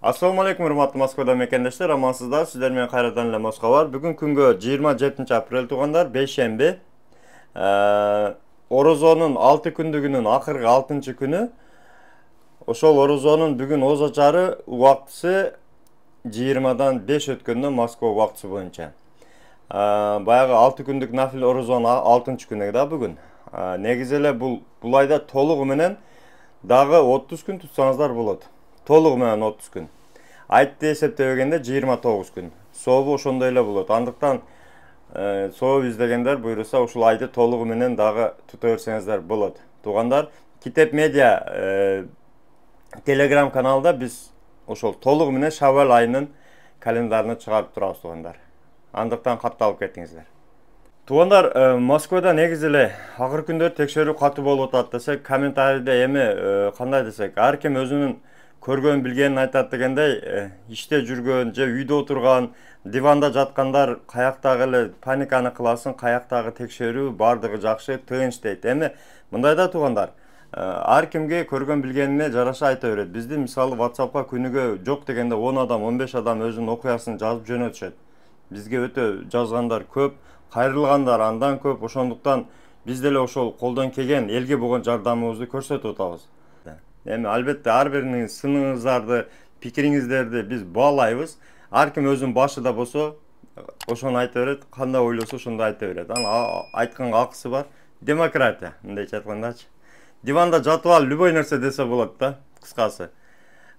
Assalamu alaikum hurmatly Moskvada mekendештер, амансыздар. Sizler менен кайрадан эле Москва бар. Бүгүн күнгө 27 апрель туугандар, бейшемби. Орозонун 6 күндүгүнүн акыркы 6-күнү. Ошол орозонун бүгүн оз ачары убактысы 20-дан 5 өткөндө Москва убактысы боюнча. Баягы 6 күндүк нафил орозон 6-күнү да бүгүн. Негизи эле бул айда толугу менен дагы 30 күн тутсаңыздар болот. Толугу менен 30 күн. Айтты эсептебегенде 29 күн. Сообу ошондой эле болот. Андыктан соо издегендер буйруса ушул айды толугу менен дагы тута берсеңиздер болот. Туугандар, Китеп медиа телеграм каналда биз ошол толугу менен Шавал айынын календарını чыгарып турабыз туугандар. Андыктан катталып кетиңиздер. Туугандар, Москвада негизи эле акыр күндөр текшерүү катуу болуп атат десек, комментарийде эми кандай десек, ар ким өзүнүн көргөн билгенин айтат дегендей, иште жүргөн же үйдө отурган, диванда жаткандар каяктагы эле паниканы кыласын, каяктагы текшерүү бардыгы жакшы, тынч дейт. Эми мындайда туугандар, ар кимге көргөн билгенине жараша айта берет. Бизди мисалы WhatsAppка күнүгө жок дегенде 10 адам, 15 адам өзүнүн окуясын жазып жөнөтүшөт. Бизге өтө жазгандар көп, кайрылгандар андан көп. Ошондуктан биз деле ошол колдон келген элге болгон жардамыбызды көрсөтүп атабыз. Эми албетте ар бириңиз сыныңыздарды, пикириңиздерди биз баалайбыз. Ар ким өзүнүн башыда болсо, ошону айта берет, кандай ойлосо ошондой айта берет. Анан айтканга акысы бар. Демократия, мындайча айткандачы. Диванда жатып алып любой нерсе десе болот да, кыскасы.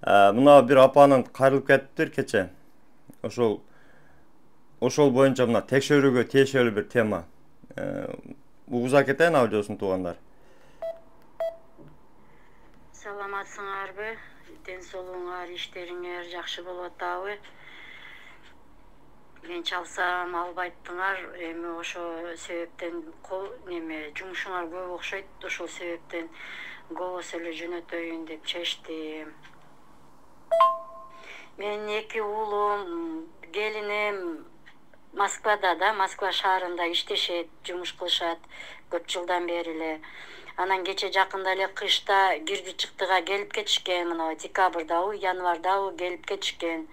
Мына бир апанын кайрылып кетиптир кече. Ошол боюнча мына текшерүүгө тиешелүү бир тема. Угуза кетейин аудиосун туугандар. Саламатсыңарбы? Ден соолугуңар, иштериңер жакшы болуп атабы? Мен чалсам албайттыңар, эми ошо себептен жумушуңар көп окшойт. Ошол себептен голос эле жөнөтөйүн деп чечтим. Менин 2 уулум, келиним Москвада да, Москва шаарында иштешет, жумуш кылышат көп жылдан бери эле. Анан кече жакында эле кышта кирди чыктыга келип кетишкен, мына декабрдабы, январдабы келип кетишкен.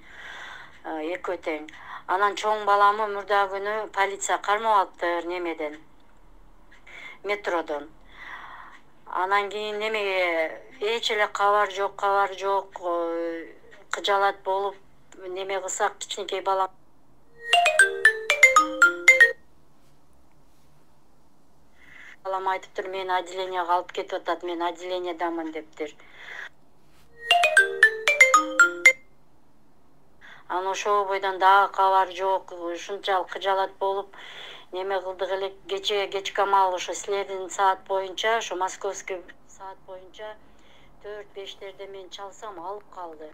Экөө тең. Анан чоң баламы мурда күнү полиция кармап алыптыр немеден, метродон. Анан кийин немеге эч эле кабар жок, кыжалат болуп неме кылсак кичинекей балам айтыптыр, мени отделенияга алып кетип атат, мен отделениядамын дептир. Анан ошол бойдон дагы кабар жок, ушунчалык кыжалат болуп неме кылдык эле, кечки амал ошо силердин саат боюнча, ошо московский саат боюнча 4-5-терде мен чалсам алып калды.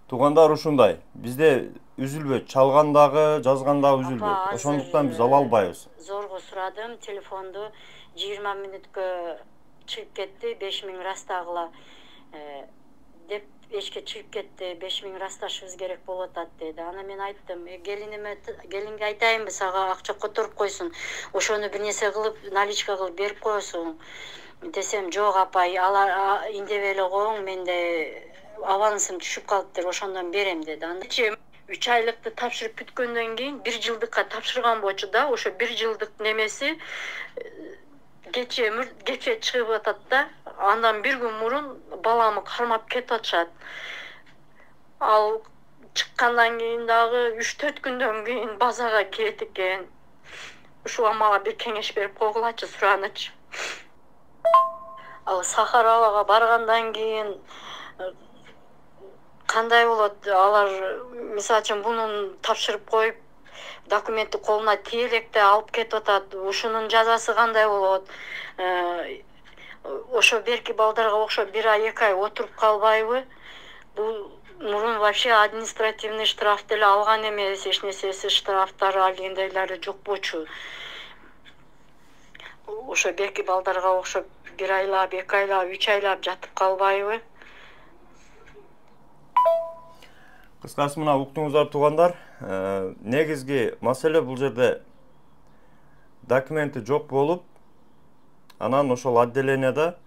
Туугандар, ушундай. Бизде үзүлбөйт, чалгандагы, жазгандагы үзүлбөйт. Ошондуктан биз ала албайбыз. Зорго сурадым телефонду, 20 мүнөткө чыгып кетти, 5000 растагыла деп эчке чыгып кетти, 5000 расташыбыз керек болуп атат деди. Анан мен айттым, келинге айтайынбы, сага акча которуп койсун, ошону бир нерсе кылып, наличка кылып берип коесуң десем, жок апай, алар индебей эле коюң, менде авансым түшүп калыптыр, ошондон берем деди. Анда 3 айлыкты тапшырып бүткөндөн кийин 1 жылдыкка тапшырган болчу да, ошо 1 жылдык немеси кече чыгып атат да. Андан 1 күн мурун баламы кармап кетип атышат. Ал чыккандан кийин дагы 3-4 күндөн кийин базага келет экен. Ушуга мага бир кеңеш берип койгулачы, суранычы. Ал Сахаралага баргандан кийин кандай болот? Алар мисалы үчүн бунун тапшырып коюп, документти колуна тие электе алып кетип атат. Ушунун жазасы кандай болот? Ошо берки балдарга окшоп 1 ай 2 ай отуруп калбайбы? Бул мурун вообще административный штраф деле алган эмес, эч нерсеси штрафтар алгендейлери жок болчу. Ошо берки балдарга окшоп 1 айлап, 2 айлап, 3 айлап жатып калбайбы? Кыскасы мына уктуңуздар туугандар, негизги маселе бул жерде документи жок болуп, анан ошол отделенияда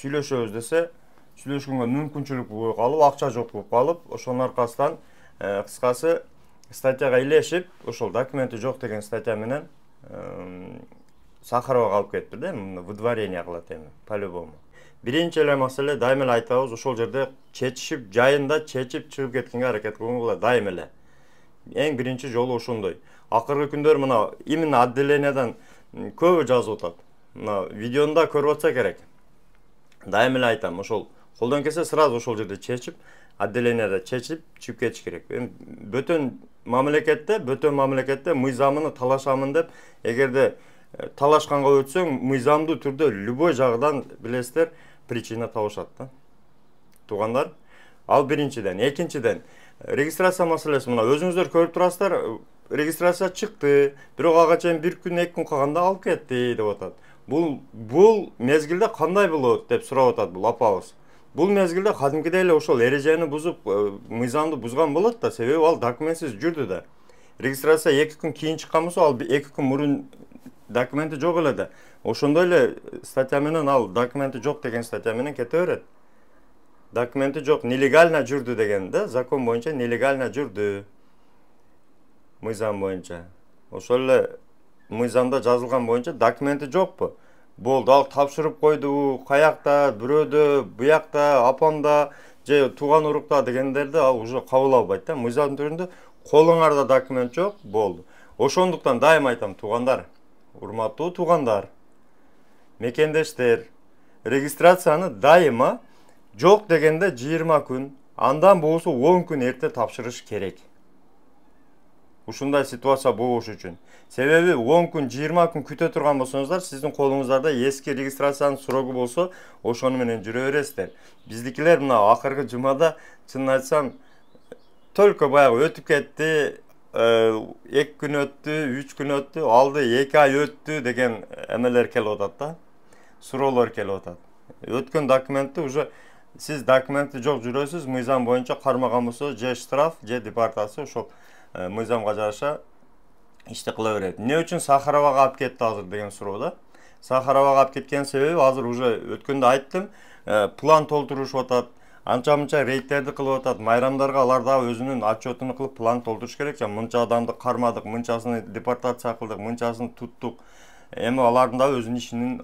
сүйлөшөбүз десе сүйлөшкөнгө мүмкүнчүлүк болбой калып, акча жок болуп калып, ошонун аркасынан кыскасы статьяга илешип, ошол документи жок деген статья менен Сахаровага алып кетти да, выдворение кылат эми по-любому. Биринчи эле маселе дайым эле айтабыз, ошол жерде чечишип, жайында чечип чыгып кеткенге аракет кылган болот дайым эле. Эң биринчи жолу ошондой. Акыркы күндөр мына именно отделениядан көбү жазып атат. Мына видеону да көрүп атса керек. Дайым эле айтам, ошол колдон келсе сразу ошол жерде чечип, отделенияда чечип чыгып кетиш керек. Бөтөн мамлекетте мыйзамыны талашамын деп, эгерде талашканга өтсөң, мыйзамдуу түрдө любой жагдан билесиздер, причина табышат да. Туугандар, ал биринчиден. Экинчиден, регистрация маселеси мына өзүңүздөр көрүп турасыздар, регистрация чыкты, бирок ага чейин 1 күн, 2 күн калганда алып кетти деп атат. Бул мезгилде кандай болот деп сурап атат бул апабыз. Бул мезгилде кадимкидей эле ошол эрежени бузуп, мыйзамды бузган болот да, себеби ал документсиз жүрдү да. Регистрация 2 күн кийин чыккан болсо, ал 2 күн мурун документи жок эле да. Ошондой эле статья менен ал документи жок деген статья менен кете берет. Документи жок, нелегально жүрдү деген да, закон боюнча нелегально жүрдү. Мыйзам боюнча. Ошол эле мыйзамда жазылган боюнча документи жокпу? Болду, ал тапшырып койду, каякта, бирөөдө, буякта, апамда, же тууган урукта дегендерди ал уже кабыл албайт да. Мыйзам түрүндө колуңарда документ жок, болду. Ошондуктан дайым айтам, туугандар, урматтуу туугандар, мекендештер, регистрацияны дайыма жок дегенде 20 күн, андан болсо 10 күн эрте тапшырыш керек. Ушундай ситуация болуш үчүн. Себеби 10 күн, 20 күн күтө турган болсоңуздар, сиздин колуңуздарда эски регистрациянын срогу болсо, ошону менен жүрө бересиздер. Биздикилер мына акыркы жумада, чынын айтсам, только баягы өтүп кетти, 2 күн өттү, 3 күн өттү, алды 2 ай өттү деген эмелер келип атат да. Суроолор келип атат. Өткөн документти уже сиз документи жок жүрөсүз, мыйзам боюнча кармаган болсо, же штраф, же депортация, ошол мыйзамга жараша ишти кыла берет. Эмне үчүн Сахаровага алып кетти азыр деген суроо да. Сахаровага алып кеткен себеби азыр уже өткөндө айттым, план толтурушуп атат, анча-мынча рейдтерди кылып атат, майрамдарга алар да өзүнүн отчетун кылып план толтуруш керек. Мынча адамды кармадык, мынчасын депортация кылдык, мынчасын туттук. Эми алардын да өзүнүн ишинин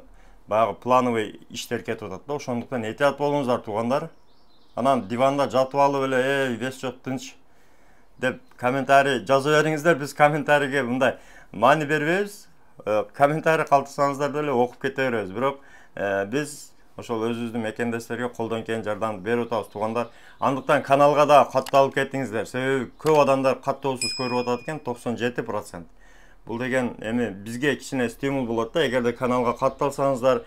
баягы плановый иштер кетип атат да. Ошондуктан этият болуңуздар, туугандар. Анан диванда жатып алып эле, эс жок, тынч деп комментарий жаза бериңиздер. Биз комментарийге мындай маани бербейбиз. Комментарий калтырсаңыздар деле окуп кете беребиз. Бирок биз ошол өзүбүздүн мекендештерге колдон келген жардамды берип атабыз, туугандар. Андыктан каналга да катталып кетиңиздер. Себеби көп адамдар каттоосуз көрүп атат экен, 97%. Бул деген эми бизге кичине стимул болот да. Эгерде каналга катталсаңыздар,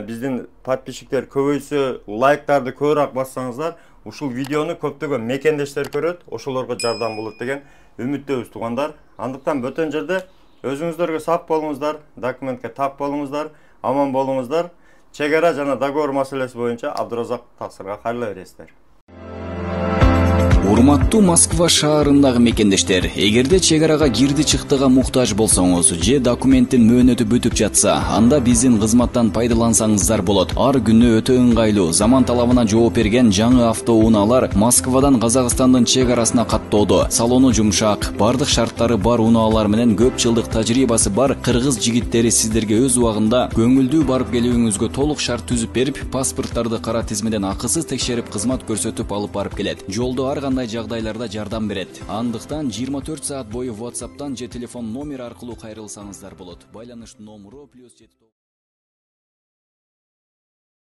биздин подписчиктер көбөйсө, лайктарды көбүрөөк бассаңыздар, ушул видеону көптөгөн мекендештер көрөт, ошолорго жардам болот деген үмүттөбүз, туугандар. Андыктан бөтөн жерде өзүңүздөргө сак болуңуздар, документке так болуңуздар, аман болуңуздар. Чек ара жана договор маселеси боюнча Абдыразак таксырга кайрыла бересиздер. Урматтуу Москва шаарындагы мекендештер, эгерде чек арага кирди чыктыга муктаж болсоңуз, же документтин мөөнөтү бүтүп жатса, анда биздин кызматтан пайдалансаңыздар болот. Ар күнү өтө ыңгайлуу, заман талабына жооп берген жаңы автоунaalар Москвадан Казакстандын чек арасына каттоодо. Салону жумшак, бардык шарттары бар унаалар менен көп жылдык тажрыйбасы бар кыргыз жигиттери сиздерге өз убагында көңүлдүү барып келүүңүзгө толук шарт түзүп берип, паспорттарды кара тизмеден акысыз текшерип, кызмат көрсөтүп алып барып келет. Жолдо ар кандай жагдайларда жардам берет. Андыктан 24 саат бою WhatsApp'тан же телефон номер аркылуу кайрылсаңыздар болот. Байланыш номеру +7